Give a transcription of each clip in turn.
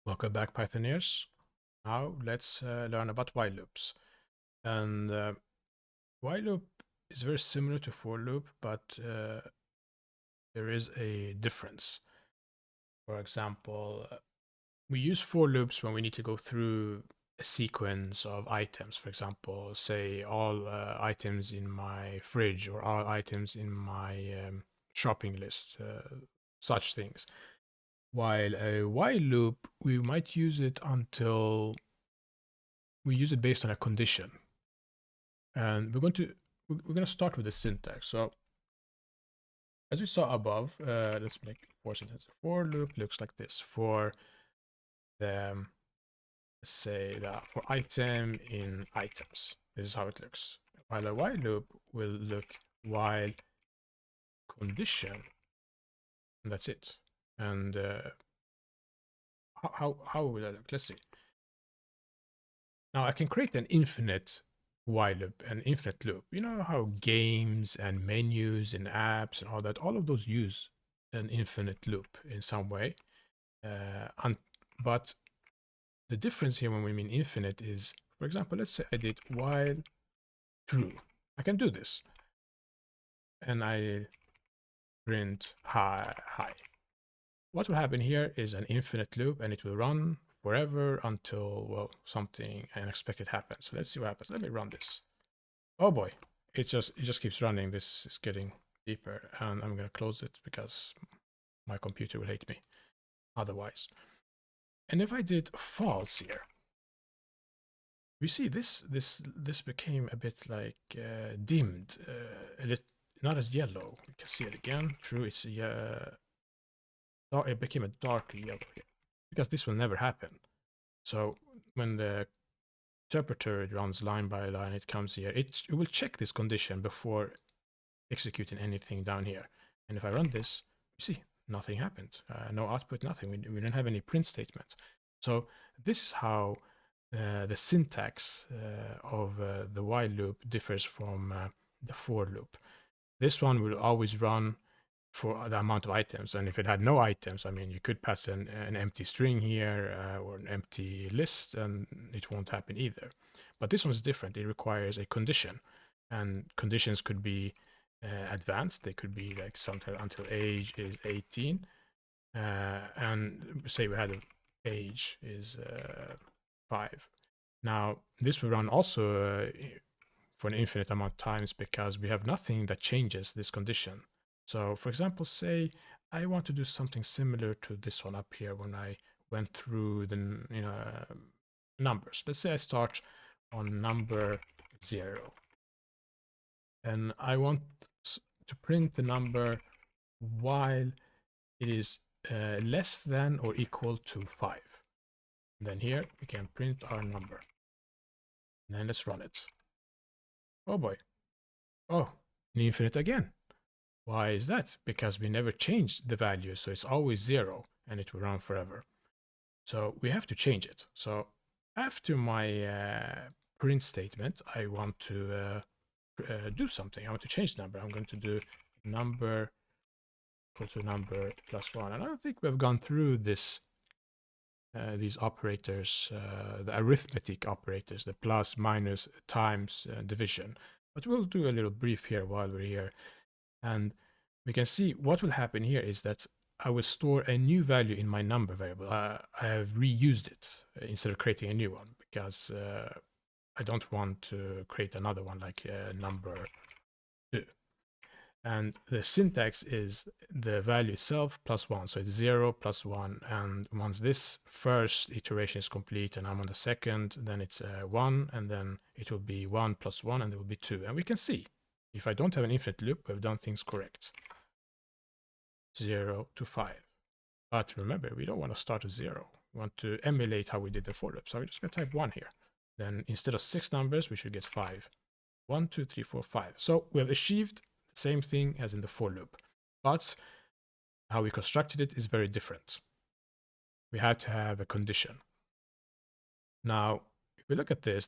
Welcome back, Pythoneers. Now let's learn about while loops. And while loop is very similar to for loop, but there is a difference. For example, we use for loops when we need to go through a sequence of items. For example, say all items in my fridge or all items in my shopping list, such things. While a while loop, we might use it until we use it based on a condition. And we're going to start with the syntax. So as we saw above, let's make for syntax. For loop looks like this. For the let's say that for item in items, this is how it looks. While a while loop will look while condition, and that's it. And how will that look? Let's see. Now I can create an infinite while loop, an infinite loop. You know how games and menus and apps and all of those use an infinite loop in some way. But the difference here when we mean infinite is, for example, let's say I did while true. I can do this. And I print hi. What will happen here is an infinite loop, and it will run forever until, well, something unexpected happens. So let's see what happens. Let me run this. Oh boy, it just keeps running. This is getting deeper, and I'm gonna close it because my computer will hate me otherwise. And if I did false here, we see this became a bit like dimmed, a little, not as yellow. You can see it again. True, it's it became a darker yellow here because this will never happen. So when the interpreter runs line by line, it comes here. It will check this condition before executing anything down here. And if I run this, you see nothing happened. No output, nothing. We don't have any print statement. So this is how the syntax of the while loop differs from the for loop. This one will always run for the amount of items. And if it had no items, I mean, you could pass an empty string here or an empty list, and it won't happen either. But this one's different. It requires a condition, and conditions could be advanced. They could be like something until age is 18, and say we had an age is 5. Now this will run also for an infinite amount of times because we have nothing that changes this condition. So for example, say I want to do something similar to this one up here when I went through the numbers. Let's say I start on number 0 and I want to print the number while it is less than or equal to 5. And then here we can print our number. And then let's run it. Oh boy. Oh, infinite again. Why is that? Because we never changed the value, so it's always 0 and it will run forever. So we have to change it. So after my print statement, I want to do something. I want to change the number. I'm going to do number equal to number plus 1. And I don't think we've gone through this these operators, the arithmetic operators, the plus, minus, times, division. But we'll do a little brief here while we're here. And we can see what will happen here is that I will store a new value in my number variable. I have reused it instead of creating a new one because I don't want to create another one like number 2. And the syntax is the value itself plus 1. So it's 0 plus 1. And once this first iteration is complete and I'm on the second, then it's 1. And then it will be 1 plus 1 and there will be 2. And we can see if I don't have an infinite loop, we've done things correct. 0 to 5. But remember, we don't want to start at 0. We want to emulate how we did the for loop. So we're just going to type 1 here. Then instead of 6 numbers, we should get 5. 1, 2, 3, 4, 5. So we have achieved the same thing as in the for loop. But how we constructed it is very different. We had to have a condition. Now, if we look at this,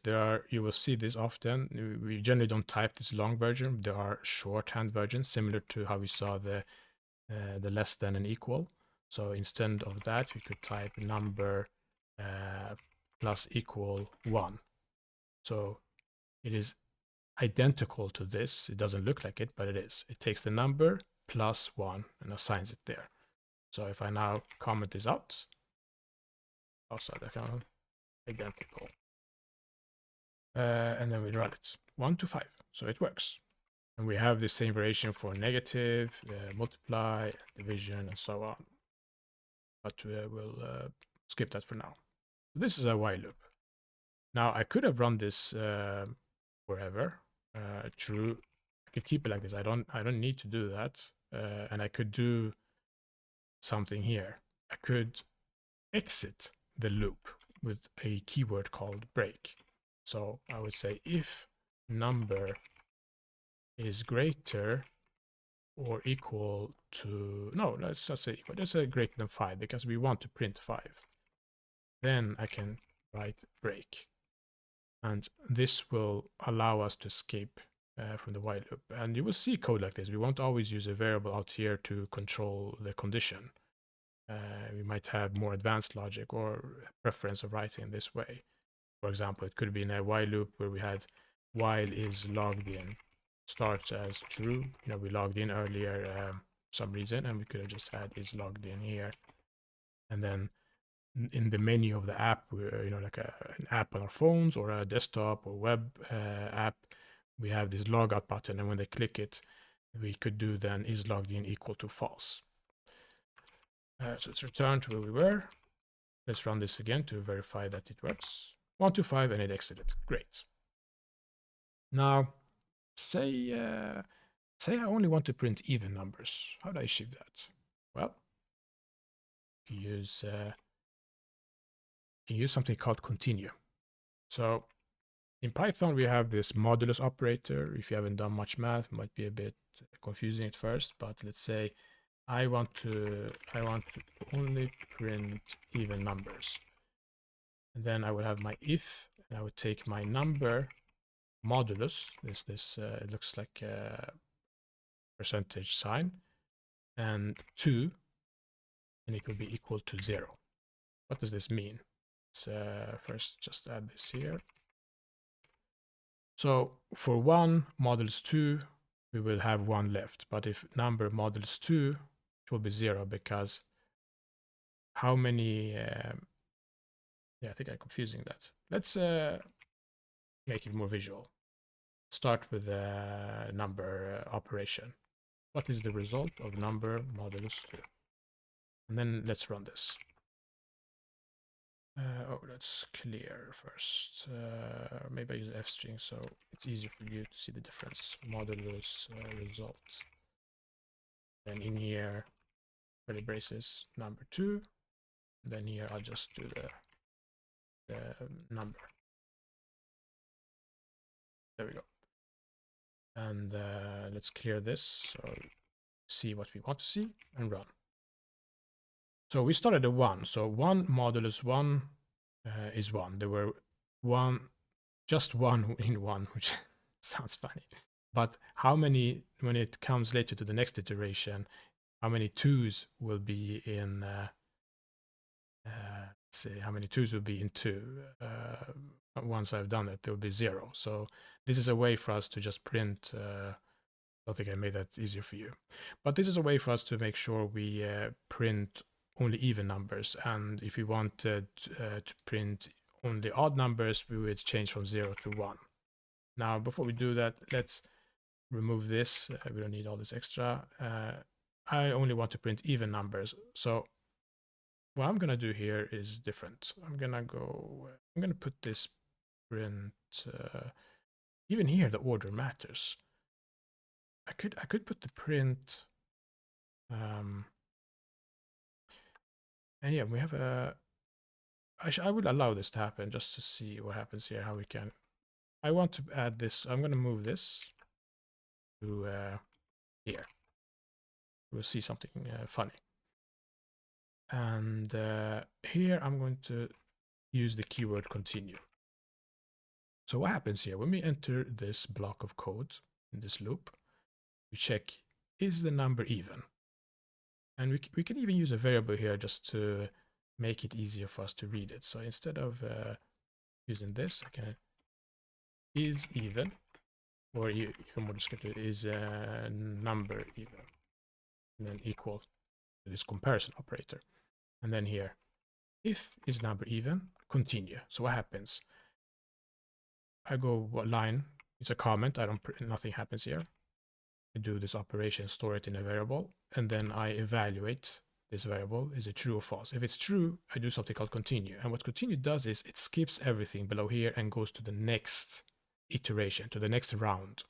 you will see this often. We generally don't type this long version. There are shorthand versions similar to how we saw the less than and equal. So instead of that, we could type number plus equal 1. So it is identical to this. It doesn't look like it, but it is. It takes the number plus 1 and assigns it there. So if I now comment this out, outside the column, identical. And then we run it. 1 to 5. So it works. And we have the same variation for negative, multiply, division, and so on. But we'll skip that for now. This is a while loop. Now I could have run this forever. True. I could keep it like this. I don't need to do that. And I could do something here. I could exit the loop with a keyword called break. So I would say if number is greater or equal to, no, let's not say equal, let's say greater than 5 because we want to print 5. Then I can write break. And this will allow us to escape from the while loop. And you will see code like this. We won't always use a variable out here to control the condition. We might have more advanced logic or preference of writing this way. For example, it could be in a while loop where we had while is logged in starts as true. You know, we logged in earlier for some reason, and we could have just had is logged in here. And then in the menu of the app, you know, like an app on our phones or a desktop or web app, we have this logout button, and when they click it, we could do then is logged in equal to false. So let's return to where we were. Let's run this again to verify that it works. 1 to 5 and it exited. Great. Now, say I only want to print even numbers. How do I achieve that? Well, you use something called continue. So in Python, we have this modulus operator. If you haven't done much math, it might be a bit confusing at first, but let's say I want to only print even numbers. And then I would have my if, and I would take my number modulus, it looks like a percentage sign, and 2, and it will be equal to 0. What does this mean? Let's first just add this here. So for 1 modulus 2, we will have 1 left. But if number modulus 2, it will be 0 because how many... yeah, I think I'm confusing that. Let's make it more visual. Start with the number operation. What is the result of number modulus 2? And then let's run this. Oh, that's clear first. Maybe I use F string so it's easier for you to see the difference. Modulus results. Then in here, curly braces number 2. Then here I'll just do the number. There we go. And let's clear this so see what we want to see and run. So we started at 1. So 1 modulus 1 is 1. There were just one in 1, which sounds funny. But how many, when it comes later to the next iteration, how many 2s will be in, let's see, how many 2s will be in 2? Once I've done it, there will be 0. So this is a way for us to just print, I don't think I made that easier for you. But this is a way for us to make sure we print only even numbers. And if we wanted to print only odd numbers, we would change from 0 to 1. Now, before we do that, let's remove this. We don't need all this extra. I only want to print even numbers. So what I'm going to do here is different. I'm going to put this print, even here, the order matters. I could put the print, and yeah, we have a, I will allow this to happen just to see what happens here, how we can, I want to add this, I'm going to move this to here. We'll see something funny. And here I'm going to use the keyword continue. So what happens here, when we enter this block of code in this loop, we check, is the number even? And we can even use a variable here just to make it easier for us to read it. So instead of using this, I can is even, or even more descriptive, is number even, and then equal to this comparison operator. And then here, if is number even, continue. So what happens? I go what line? It's a comment. Nothing happens here. I do this operation, store it in a variable, and then I evaluate this variable. Is it true or false? If it's true, I do something called continue. And what continue does is it skips everything below here and goes to the next iteration, to the next round.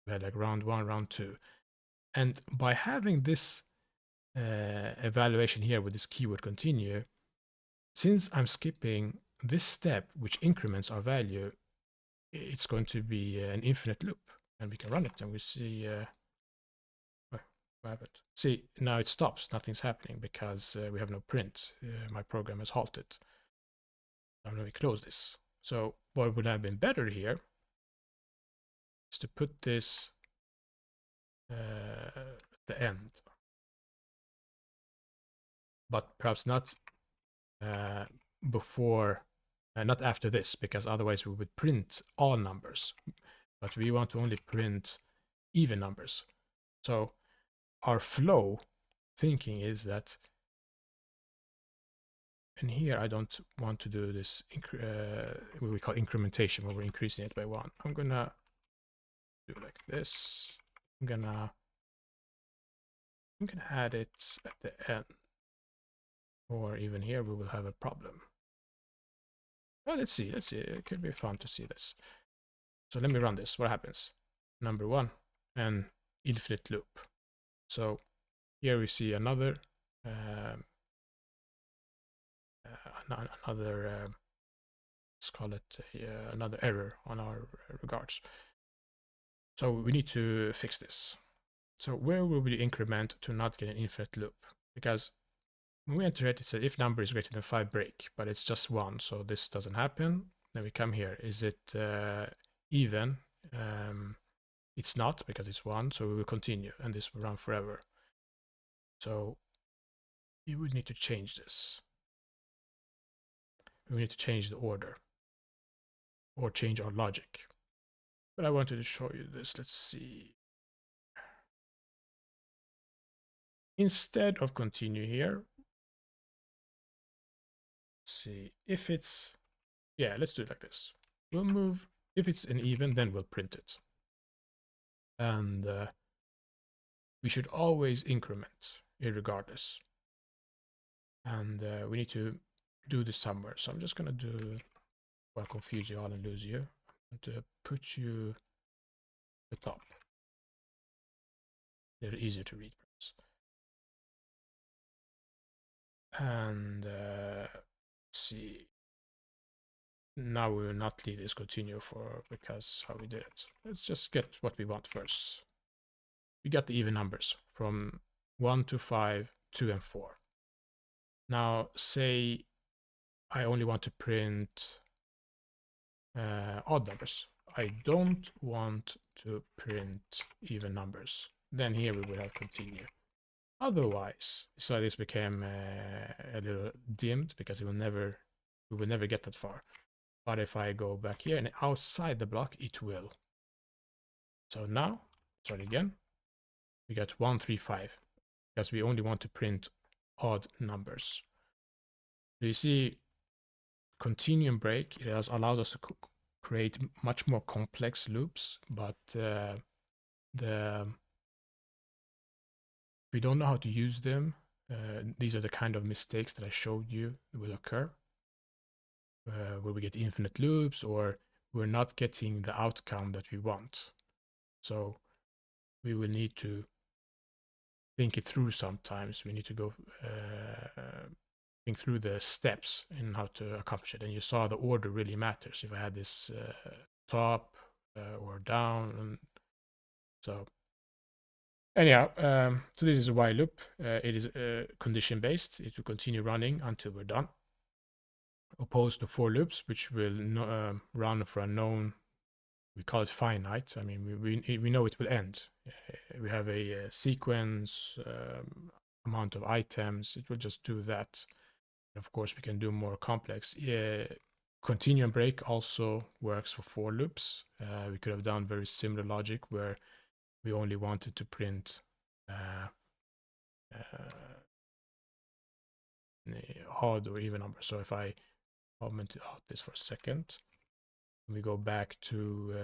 We had like round 1, round 2. And by having this evaluation here with this keyword continue, since I'm skipping this step, which increments our value, it's going to be an infinite loop. And we can run it and we see what happened. See, now it stops. Nothing's happening because we have no print. My program has halted. Now let me close this. So what would have been better here is to put this at the end. But perhaps not before, not after this, because otherwise we would print all numbers. But we want to only print even numbers. So our flow thinking is that, and here I don't want to do this, what we call incrementation, where we're increasing it by 1. I'm gonna do like this. I'm gonna add it at the end. Or even here we will have a problem. Well, let's see. It could be fun to see this. So let me run this. What happens? Number 1, and infinite loop. So here we see another let's call it another error on our regards. So we need to fix this. So where will we increment to not get an infinite loop? Because when we enter it, it says if number is greater than 5, break, but it's just 1, so this doesn't happen. Then we come here. Is it even? It's not, because it's 1, so we will continue, and this will run forever. So we would need to change this. We need to change the order, or change our logic. But I wanted to show you this. Let's see. Instead of continue here, let's see if it's, yeah, let's do it like this. We'll move, if it's an even, then we'll print it. And we should always increment irregardless. And we need to do this somewhere. So I'm just going to do, well, confuse you all and lose you. I'm going to put you at the top. They're easier to read, perhaps. And let's see. Now we will not leave this continue for, because how we did it. Let's just get what we want first. We got the even numbers from 1 to 5, 2 and 4. Now say I only want to print odd numbers. I don't want to print even numbers. Then here we will have continue. Otherwise, so this became a little dimmed because we will never get that far. But if I go back here and outside the block, it will. So now, start again. We got 1, 3, 5 because we only want to print odd numbers. So you see, continue and break. It allows us to create much more complex loops, but we don't know how to use them. These are the kind of mistakes that I showed you will occur, where we get infinite loops or we're not getting the outcome that we want. So we will need to think it through sometimes. We need to go think through the steps in how to accomplish it. And you saw the order really matters. If I had this top or down, and so anyhow, so this is a while loop. It is condition based. It will continue running until we're done. Opposed to for loops, which will run for a known, we call it finite. I mean, we know it will end. We have a sequence, amount of items. It will just do that. Of course, we can do more complex. Continue and break also works for for loops. We could have done very similar logic where we only wanted to print odd or even number. So if I comment out this for a second, we go back to,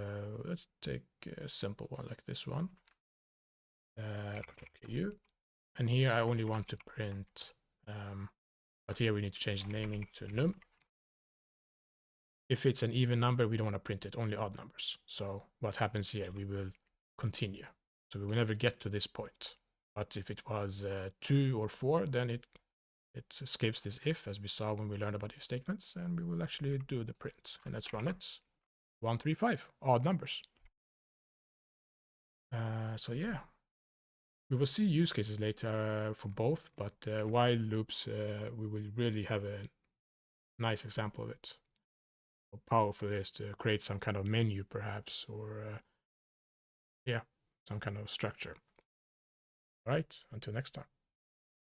let's take a simple one like this one. Control-U. And here I only want to print, but here we need to change the naming to num. If it's an even number, we don't want to print it, only odd numbers. So what happens here, we will continue. So we will never get to this point. But if it was 2 or 4, then it skips this if, as we saw when we learned about if statements, and we will actually do the print. And let's run it. 1, 3, 5, odd numbers. So yeah, we will see use cases later for both, but while loops, we will really have a nice example of it. How powerful it is to create some kind of menu, perhaps, or yeah, some kind of structure. All right, until next time.